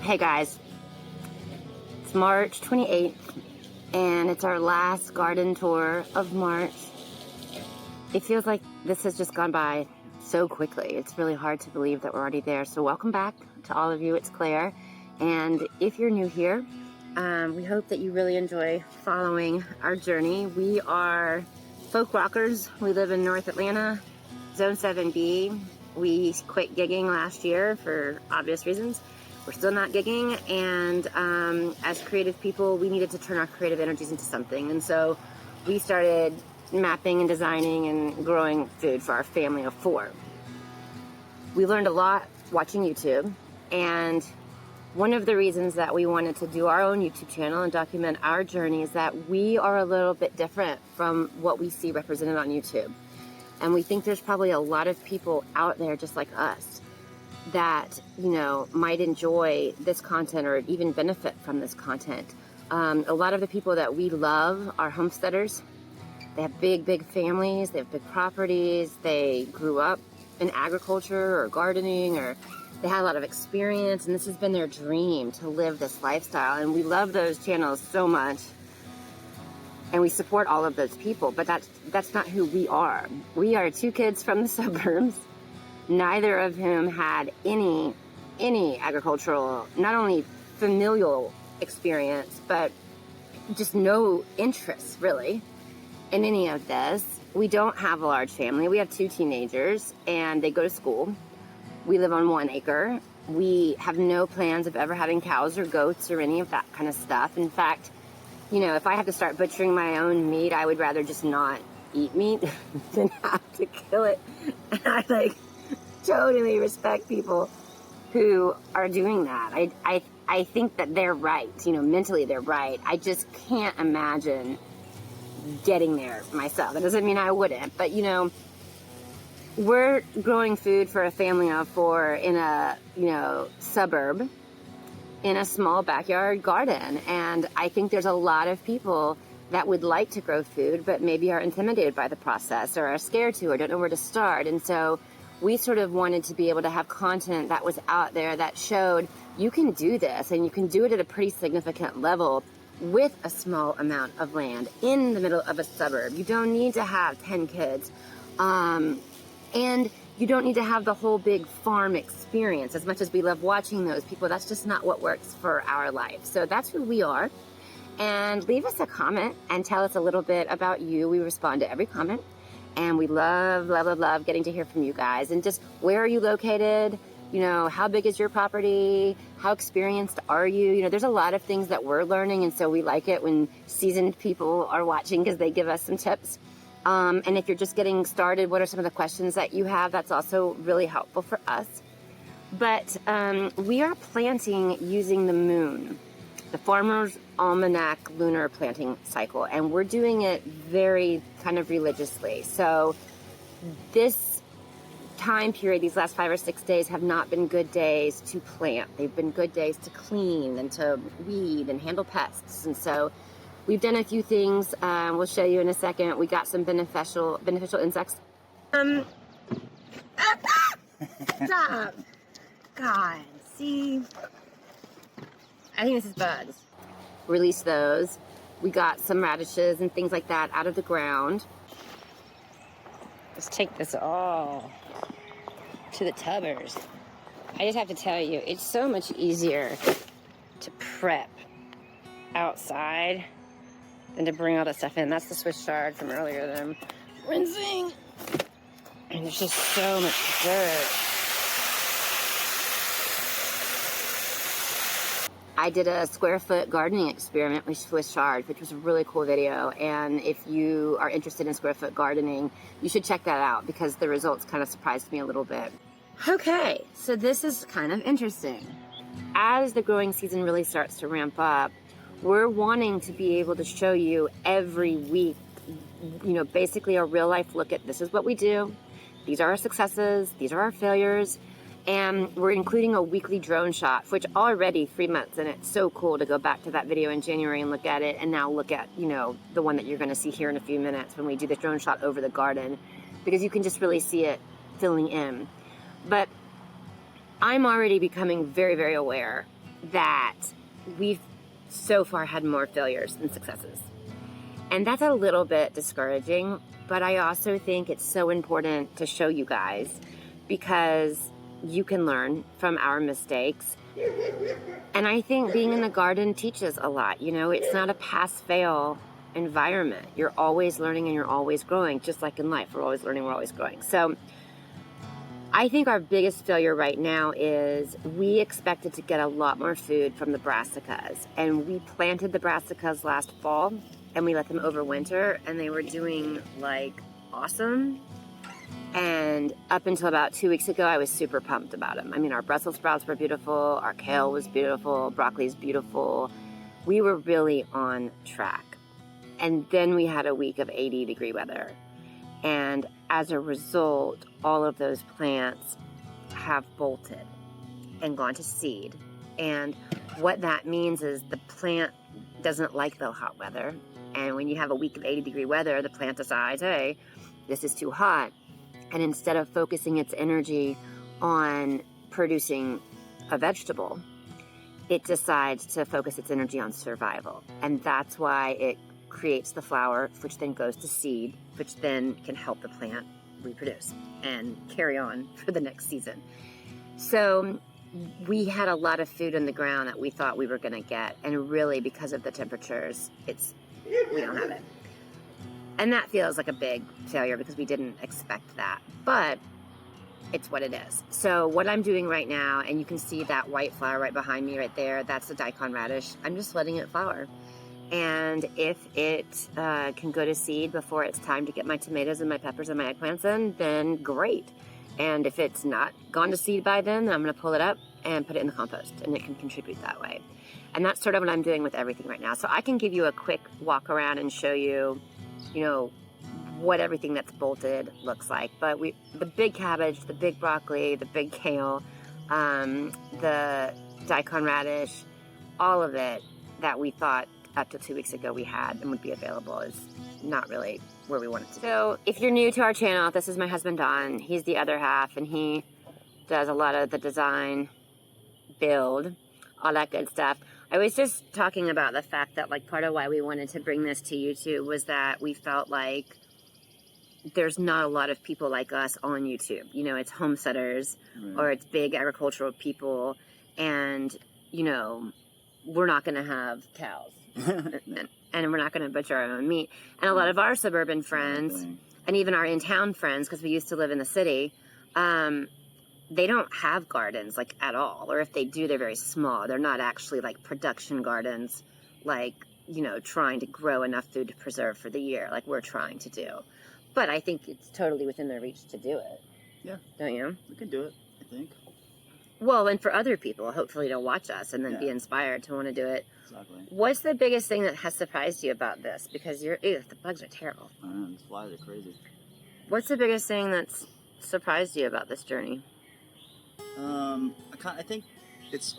Hey guys, it's March 28th and it's our last garden tour of March. It feels like this has just gone by so quickly. It's really hard to believe that we're already there. So welcome back to all of you. It's Claire. And if you're new here, we hope that you really enjoy following our journey. We are folk rockers. We live in North Atlanta, Zone 7B. We quit gigging last year for obvious reasons. We're still not gigging, and as creative people, we needed to turn our creative energies into something. And so we started mapping and designing and growing food for our family of 4. We learned a lot watching YouTube, and one of the reasons that we wanted to do our own YouTube channel and document our journey is that we are a little bit different from what we see represented on YouTube. And we think there's probably a lot of people out there just like us that, you know, might enjoy this content or even benefit from this content. A lot of the people that we love are homesteaders. They have big families, they have big properties, they grew up in agriculture or gardening, or they had a lot of experience, and this has been their dream to live this lifestyle. And we love those channels so much, and we support all of those people, but that's not who we are. We are 2 kids from the suburbs, neither of whom had any agricultural, not only familial experience, but just no interest really in any of this. We don't have a large family. We have 2 teenagers and they go to school. We live on 1 acre. We have no plans of ever having cows or goats or any of that kind of stuff. In fact, you know, if I have to start butchering my own meat, I would rather just not eat meat than have to kill it. And I totally respect people who are doing that. I think that they're right. You know, mentally they're right. I just can't imagine getting there myself. That doesn't mean I wouldn't, but you know, we're growing food for a family of 4 in a, you know, suburb in a small backyard garden. And I think there's a lot of people that would like to grow food, but maybe are intimidated by the process or are scared to or don't know where to start. And so we sort of wanted to be able to have content that was out there that showed you can do this, and you can do it at a pretty significant level with a small amount of land in the middle of a suburb. You don't need to have 10 kids. And you don't need to have the whole big farm experience. As much as we love watching those people, that's just not what works for our life. So that's who we are. And leave us a comment and tell us a little bit about you. We respond to every comment. And we love getting to hear from you guys. And just, where are you located? You know, how big is your property? How experienced are you? You know, there's a lot of things that we're learning, and so we like it when seasoned people are watching because they give us some tips. And if you're just getting started, what are some of the questions that you have? That's also really helpful for us. But we are planting using the moon, the Farmer's Almanac lunar planting cycle, and we're doing it very kind of religiously. So this time period, these last 5 or 6 days, have not been good days to plant. They've been good days to clean and to weed and handle pests. And so we've done a few things. We'll show you in a second. We got some beneficial insects. Stop. God, see? I think this is bugs. Release those. We got some radishes and things like that out of the ground. Let's take this all to the tubbers. I just have to tell you, it's so much easier to prep outside than to bring all that stuff in. That's the Swiss chard from earlier that I'm rinsing. And there's just so much dirt. I did a square foot gardening experiment with Swiss chard, which was a really cool video. And if you are interested in square foot gardening, you should check that out because the results kind of surprised me a little bit. Okay, so this is kind of interesting. As the growing season really starts to ramp up, we're wanting to be able to show you every week, you know, basically a real life look at this is what we do. These are our successes. These are our failures. And we're including a weekly drone shot, which already 3 months, and it's so cool to go back to that video in January and look at it, and now look at, you know, the one that you're going to see here in a few minutes when we do the drone shot over the garden, because you can just really see it filling in. But I'm already becoming very, very aware that we've so far had more failures than successes. And that's a little bit discouraging, but I also think it's so important to show you guys because you can learn from our mistakes. And I think being in the garden teaches a lot. You know, it's not a pass-fail environment. You're always learning and you're always growing, just like in life. We're always learning, we're always growing. So I think our biggest failure right now is we expected to get a lot more food from the brassicas. And we planted the brassicas last fall and we let them overwinter and they were doing like awesome. And up until about 2 weeks ago, I was super pumped about them. I mean, our Brussels sprouts were beautiful, our kale was beautiful, broccoli is beautiful. We were really on track. And then we had a week of 80-degree weather. And as a result, all of those plants have bolted and gone to seed. And what that means is the plant doesn't like the hot weather. And when you have a week of 80-degree weather, the plant decides, hey, this is too hot. And instead of focusing its energy on producing a vegetable, it decides to focus its energy on survival. And that's why it creates the flower, which then goes to seed, which then can help the plant reproduce and carry on for the next season. So we had a lot of food in the ground that we thought we were going to get. And really, because of the temperatures, we don't have it. And that feels like a big failure because we didn't expect that. But it's what it is. So what I'm doing right now, and you can see that white flower right behind me right there, that's the Daikon radish. I'm just letting it flower. And if it can go to seed before it's time to get my tomatoes and my peppers and my eggplants in, then great. And if it's not gone to seed by then I'm going to pull it up and put it in the compost, and it can contribute that way. And that's sort of what I'm doing with everything right now. So I can give you a quick walk around and show you, you know, what everything that's bolted looks like. But the big cabbage, the big broccoli, the big kale, the Daikon radish, all of it that we thought up to 2 weeks ago we had and would be available is not really where we want it to be. So if you're new to our channel, this is my husband Don. He's the other half, and he does a lot of the design, build, all that good stuff. I was just talking about the fact that like part of why we wanted to bring this to YouTube was that we felt like there's not a lot of people like us on YouTube. You know, it's homesteaders or it's big agricultural people, and you know, we're not going to have cows and we're not going to butcher our own meat. And a lot of our suburban friends and even our in-town friends, because we used to live in the city, they don't have gardens like at all, or if they do, they're very small. They're not actually like production gardens, like, you know, trying to grow enough food to preserve for the year like we're trying to do. But I think it's totally within their reach to do it. Yeah. Don't you? We can do it, I think. Well, and for other people, hopefully they'll watch us and then be inspired to want to do it. Exactly. What's the biggest thing that has surprised you about this? Because the bugs are terrible. I know, these flies are crazy. What's the biggest thing that's surprised you about this journey? I think it's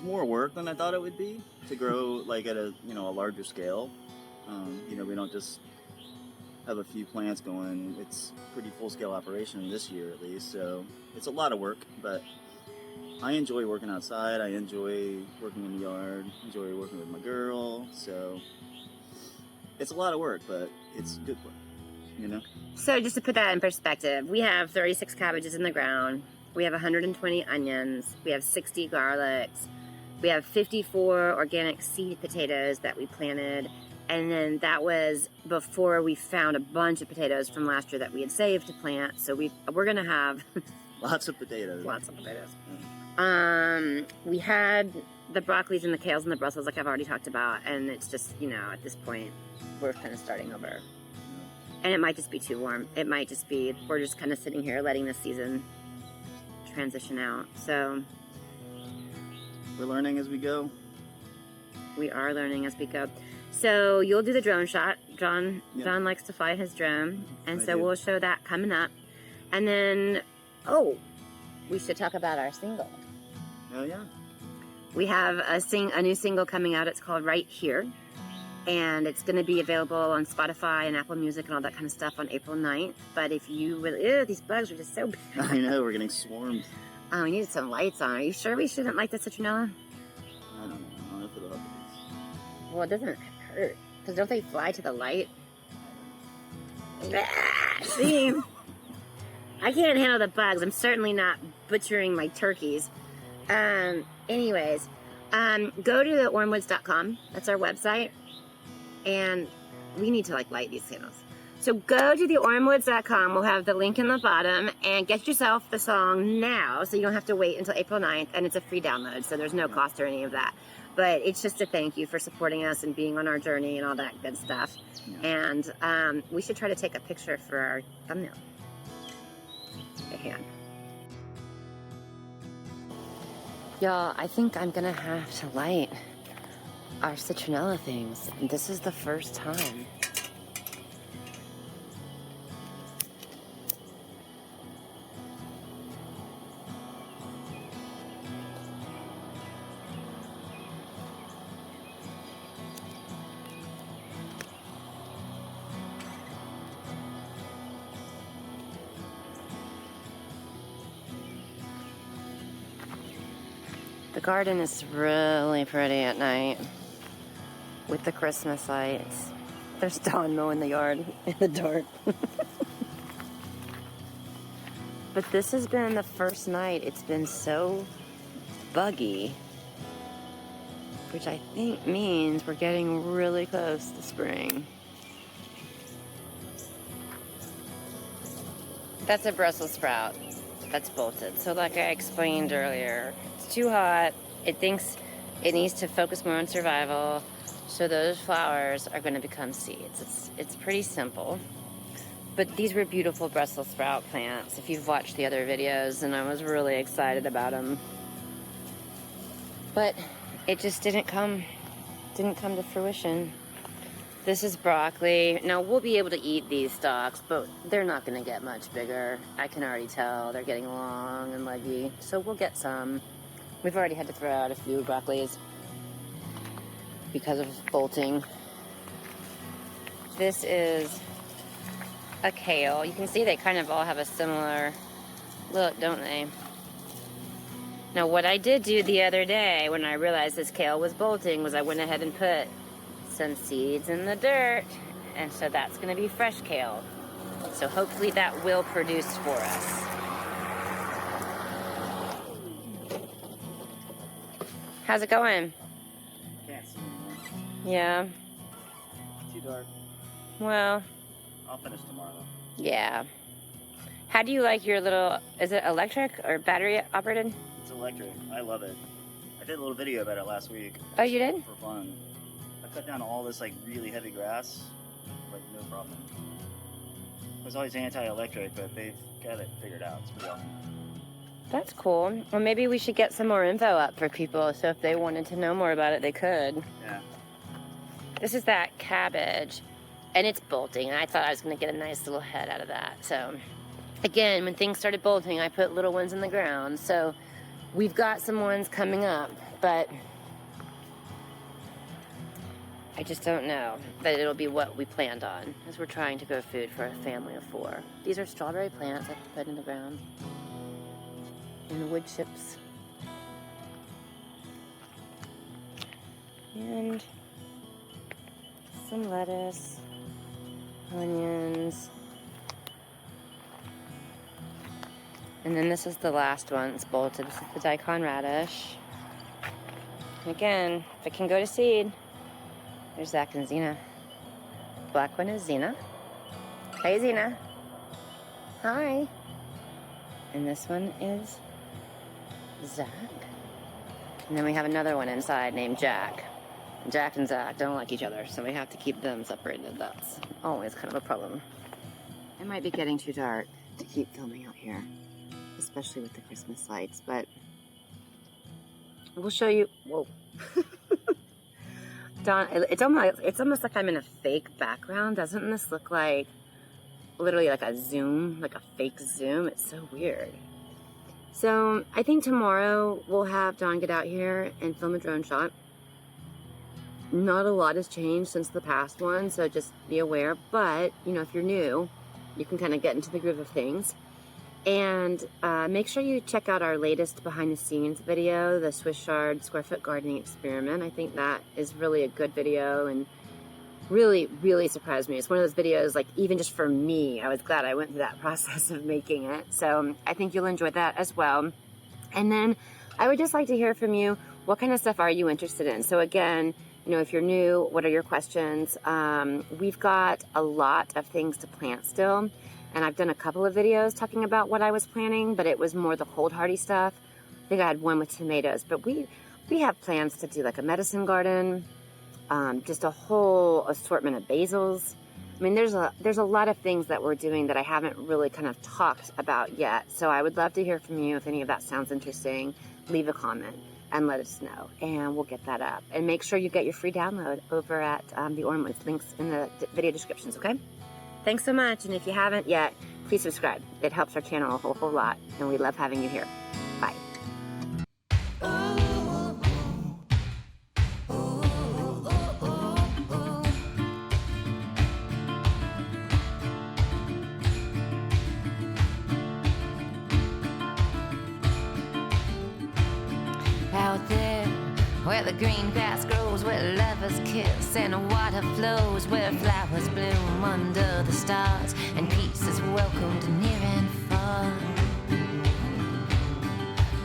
more work than I thought it would be to grow like at a larger scale. You know, we don't just have a few plants going. It's pretty full-scale operation this year at least, so it's a lot of work, but I enjoy working outside. I enjoy working in the yard, enjoy working with my girl, so it's a lot of work, but it's good work, you know? So just to put that in perspective, we have 36 cabbages in the ground, we have 120 onions, we have 60 garlics, we have 54 organic seed potatoes that we planted, and then that was before we found a bunch of potatoes from last year that we had saved to plant, so we're gonna have lots of potatoes. Lots of potatoes. We had the broccolis and the kales and the brussels like I've already talked about, and it's just, you know, at this point we're kind of starting over. And it might just be too warm. It might just be, we're just kind of sitting here letting the season transition out. So we're learning as we go. We are learning as we go. So you'll do the drone shot. John likes to fly his drone, and so we'll show that coming up. And then, we should talk about our single. Oh yeah. We have a new single coming out. It's called Right Here. And it's going to be available on Spotify and Apple Music and all that kind of stuff on April 9th. But if you really, these bugs are just so bad. I know, we're getting swarmed. Oh, we need some lights on. Are you sure we shouldn't light the citronella? I don't know. I don't know if it'll help with Well, it doesn't hurt. Because don't they fly to the light? See? I can't handle the bugs. I'm certainly not butchering my turkeys. Anyways, go to the ormewoods.com. That's our website. And we need to, like, light these candles. So go to the ormewoods.com. We'll have the link in the bottom. And get yourself the song now so you don't have to wait until April 9th. And it's a free download, so there's no cost or any of that. But it's just a thank you for supporting us and being on our journey and all that good stuff. Yeah. And we should try to take a picture for our thumbnail. A hand. Y'all, I think I'm gonna have to light our citronella things. This is the first time. The garden is really pretty at night with the Christmas lights. There's Dawn mowing the yard in the dark. But this has been the first night it's been so buggy, which I think means we're getting really close to spring. That's a Brussels sprout that's bolted. So like I explained earlier, it's too hot. It thinks it needs to focus more on survival. So those flowers are going to become seeds. It's pretty simple. But these were beautiful Brussels sprout plants if you've watched the other videos, and I was really excited about them. But it just didn't come to fruition. This is broccoli. Now we'll be able to eat these stalks, but they're not going to get much bigger. I can already tell they're getting long and leggy, so we'll get some. We've already had to throw out a few broccolis because of bolting. This is a kale. You can see they kind of all have a similar look, don't they? Now what I did do the other day when I realized this kale was bolting was I went ahead and put some seeds in the dirt, and so that's going to be fresh kale. So hopefully that will produce for us. How's it going? Can't see anymore. Yeah. Too dark. Well, I'll finish tomorrow though. yeah. How do you like your little, is it electric or battery operated? It's electric. I love it. I did a little video about it last week. Oh, you did? For fun. I cut down all this like really heavy grass, like no problem. I was always anti-electric, but they've got it figured out. It's pretty awesome. That's cool. Well, maybe we should get some more info up for people, so if they wanted to know more about it, they could. Yeah. This is that cabbage, and it's bolting, and I thought I was going to get a nice little head out of that. So, again, when things started bolting, I put little ones in the ground. So, we've got some ones coming up, but I just don't know that it'll be what we planned on, as we're trying to grow food for a family of 4. These are strawberry plants I put in the ground. And the wood chips. And some lettuce, onions. And then this is the last one. It's bolted. This is the Daikon radish. And again, if it can go to seed, there's Zach and Zena. Black one is Zena. Hey, Zena. Hi. And this one is Zach. And then we have another one inside named Jack. Jack and Zach don't like each other, so we have to keep them separated. That's always kind of a problem. It might be getting too dark to keep filming out here, especially with the Christmas lights, but we'll show you. Whoa. Dawn, it's almost like I'm in a fake background. Doesn't this look like literally like a zoom, like a fake zoom? It's so weird. So I think tomorrow we'll have Dawn get out here and film a drone shot. Not a lot has changed since the past one, so just be aware. But, you know, if you're new, you can kind of get into the groove of things. And make sure you check out our latest behind the scenes video, the Swiss chard square foot gardening experiment. I think that is really a good video and really, really surprised me. It's one of those videos, like, even just for me, I was glad I went through that process of making it. So I think you'll enjoy that as well. And then I would just like to hear from you. What kind of stuff are you interested in? So again, you know, if you're new, what are your questions? We've got a lot of things to plant still. And I've done a couple of videos talking about what I was planting, but it was more the cold hardy stuff. I think I had one with tomatoes, but we have plans to do like a medicine garden, just a whole assortment of basils. I mean, there's a lot of things that we're doing that I haven't really kind of talked about yet. So I would love to hear from you. If any of that sounds interesting, leave a comment and let us know, and we'll get that up. And make sure you get your free download over at the Ormewoods. Links in the video descriptions, okay? Thanks so much, and if you haven't yet, please subscribe. It helps our channel a whole lot, and we love having you here. Bye. Out there, where the green grass grows, where lovers kiss and water flows, where flowers bloom under the stars and peace is welcomed near and far.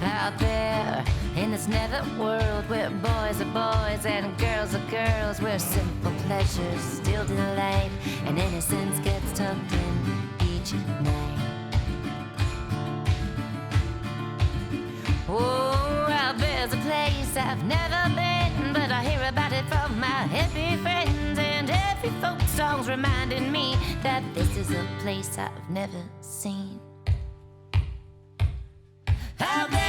Out there, in this nether world, where boys are boys and girls are girls, where simple pleasures still delight and innocence gets tucked in each night. Oh, out there's a place I've never been, but I hear about it from my happy friends, and every folk song's reminding me that this is a place I've never seen. Out there